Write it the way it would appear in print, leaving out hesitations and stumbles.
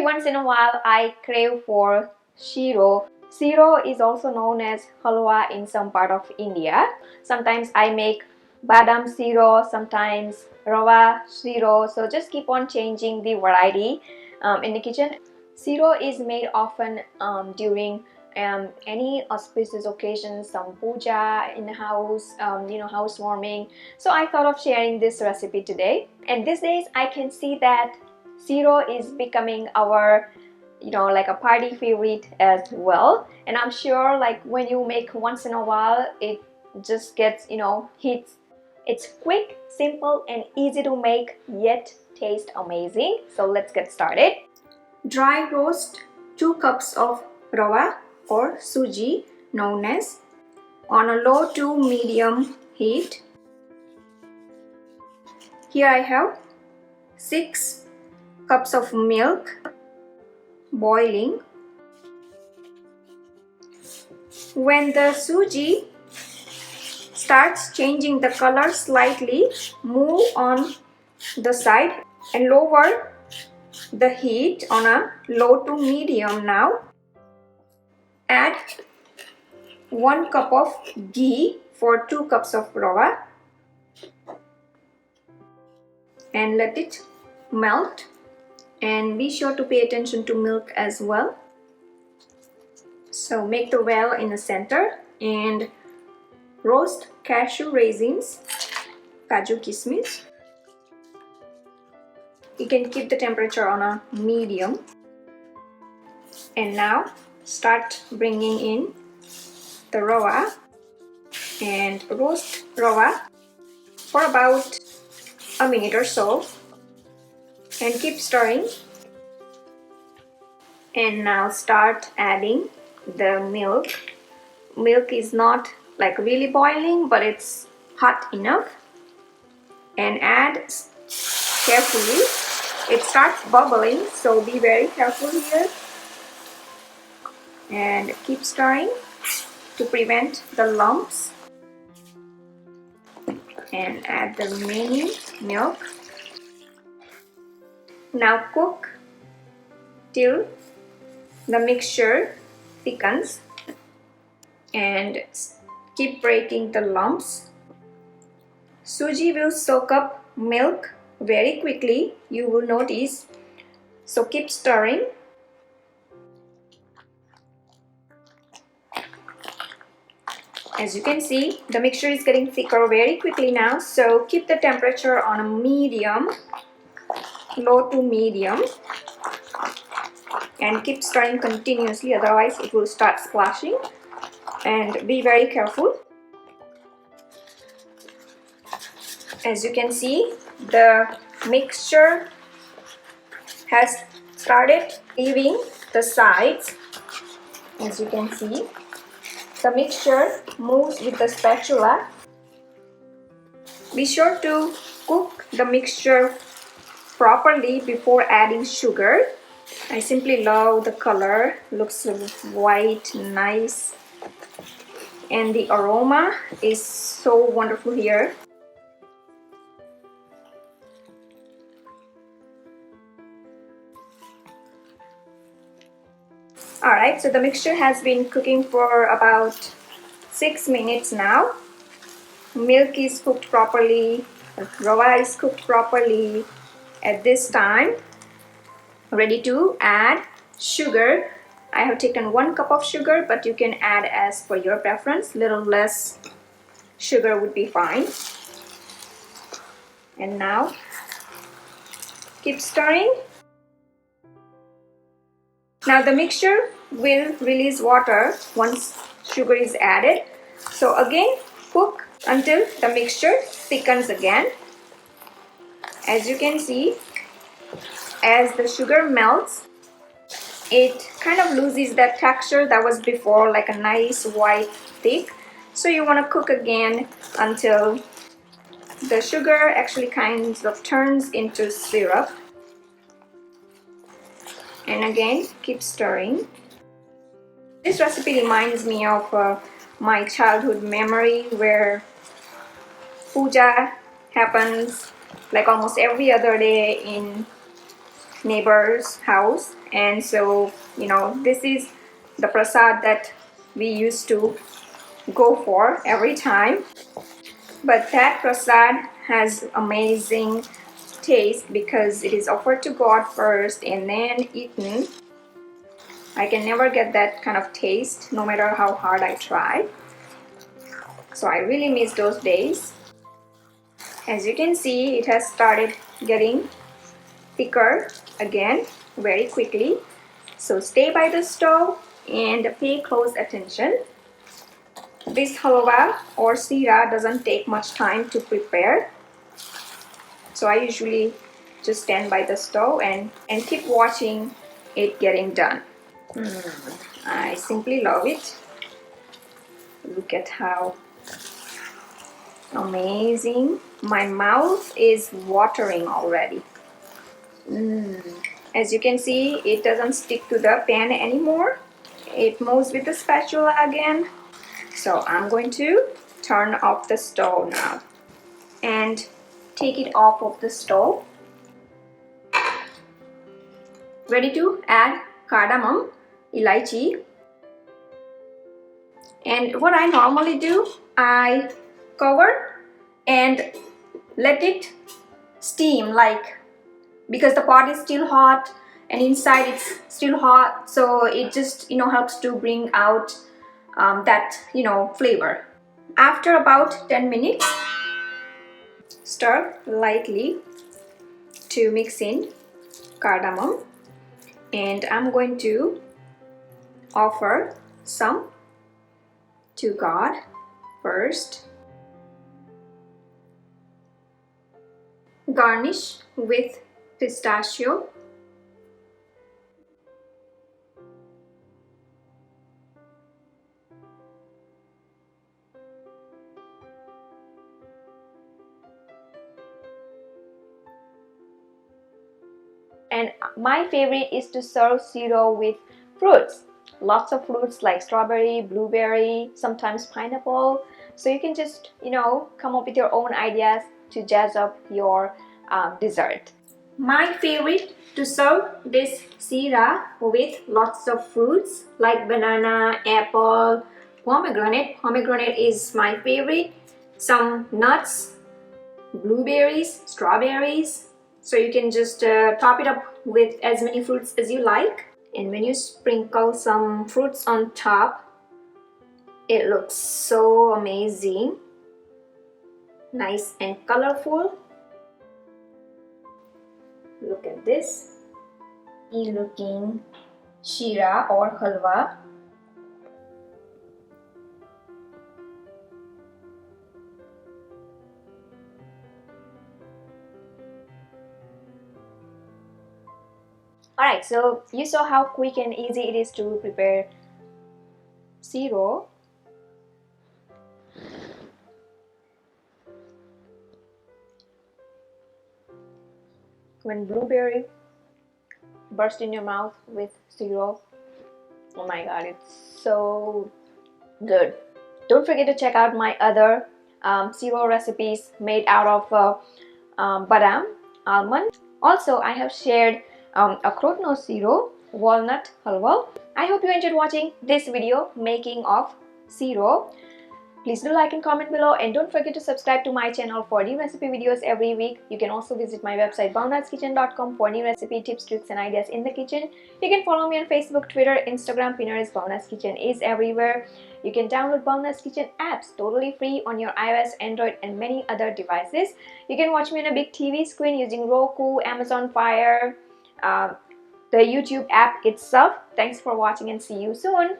once in a while I crave for shiro. Shiro is also known as halwa in some part of India. Sometimes I make badam shiro, sometimes rava shiro, so just keep on changing the variety in the kitchen. Shiro is made often during any auspicious occasions, some puja in the house, housewarming. So I thought of sharing this recipe today. And these days I can see that shiro is becoming our like a party favorite as well. And I'm sure like when you make once in a while, it just gets hits. It's quick, simple and easy to make, yet taste amazing. So let's get started. Dry roast 2 cups of rava or suji, known as, on a low to medium heat. Here I have 6 cups of milk boiling. When the suji starts changing the color slightly, move on the side and lower the heat on a low to medium now. Add 1 cup of ghee for 2 cups of rava and let it melt, and be sure to pay attention to milk as well. So make the well in the center and roast cashew raisins, kaju kismis. You can keep the temperature on a medium. And now start bringing in the rava and roast rava for about a minute or so and keep stirring. And now start adding the milk. Milk is not like really boiling, but it's hot enough. And add carefully. It starts bubbling, so be very careful here. And keep stirring to prevent the lumps. And add the remaining milk. Now cook till the mixture thickens and keep breaking the lumps. Suji will soak up milk very quickly, you will notice, so keep stirring. As you can see, the mixture is getting thicker very quickly now, so keep the temperature on a medium, low to medium, and keep stirring continuously, otherwise it will start splashing. And be very careful. As you can see, the mixture has started leaving the sides. As you can see, the mixture moves with the spatula. Be sure to cook the mixture properly before adding sugar. I simply love the color, looks white, nice, and the aroma is so wonderful here. Alright, so the mixture has been cooking for about 6 minutes now. Milk is cooked properly, rava is cooked properly. At this time, ready to add sugar. I have taken 1 cup of sugar, but you can add as per your preference. Little less sugar would be fine. And now keep stirring. Now the mixture will release water once sugar is added. So again, cook until the mixture thickens again. As you can see, as the sugar melts, it kind of loses that texture that was before, like a nice white thick. So you want to cook again until the sugar actually kind of turns into syrup. And again, keep stirring. This recipe reminds me of my childhood memory where puja happens like almost every other day in neighbor's house, and so this is the prasad that we used to go for every time. But that prasad has amazing taste because it is offered to God first and then eaten. I can never get that kind of taste no matter how hard I try. So I really miss those days. As you can see, it has started getting thicker again very quickly. So stay by the stove and pay close attention. This halwa or sira doesn't take much time to prepare. So I usually just stand by the stove and keep watching it getting done. I simply love it. Look at how amazing. My mouth is watering already. As you can see, it doesn't stick to the pan anymore. It moves with the spatula again. So I'm going to turn off the stove now and take it off of the stove. Ready to add cardamom, elaichi. And what I normally do, I cover and let it steam, because the pot is still hot and inside it's still hot, so it just helps to bring out that flavor. After about 10 minutes, stir lightly to mix in cardamom, and I'm going to offer some to God first. Garnish with pistachio. And my favorite is to serve siro with fruits. Lots of fruits like strawberry, blueberry, sometimes pineapple. So you can just, come up with your own ideas to jazz up your dessert. My favorite to serve this sira with lots of fruits like banana, apple, pomegranate. Pomegranate is my favorite. Some nuts, blueberries, strawberries. So you can just top it up with as many fruits as you like. And when you sprinkle some fruits on top, it looks so amazing. Nice and colorful. Look at this. Looking shira or halwa. Alright, so you saw how quick and easy it is to prepare siro. When blueberry burst in your mouth with siro, oh my god, it's so good. Don't forget to check out my other siro recipes made out of badam, almond. Also, I have shared akhrot no siro, walnut halwa. I hope you enjoyed watching this video making of siro. Please do like and comment below, and don't forget to subscribe to my channel for new recipe videos every week. You can also visit my website bhavnaskitchen.com for new recipe tips, tricks and ideas in the kitchen. You can follow me on Facebook, Twitter, Instagram, Pinterest. Bhavna's Kitchen is everywhere. You can download Bhavna's Kitchen apps totally free on your iOS, Android and many other devices. You can watch me on a big TV screen using Roku, Amazon Fire, the YouTube app itself. Thanks for watching and see you soon.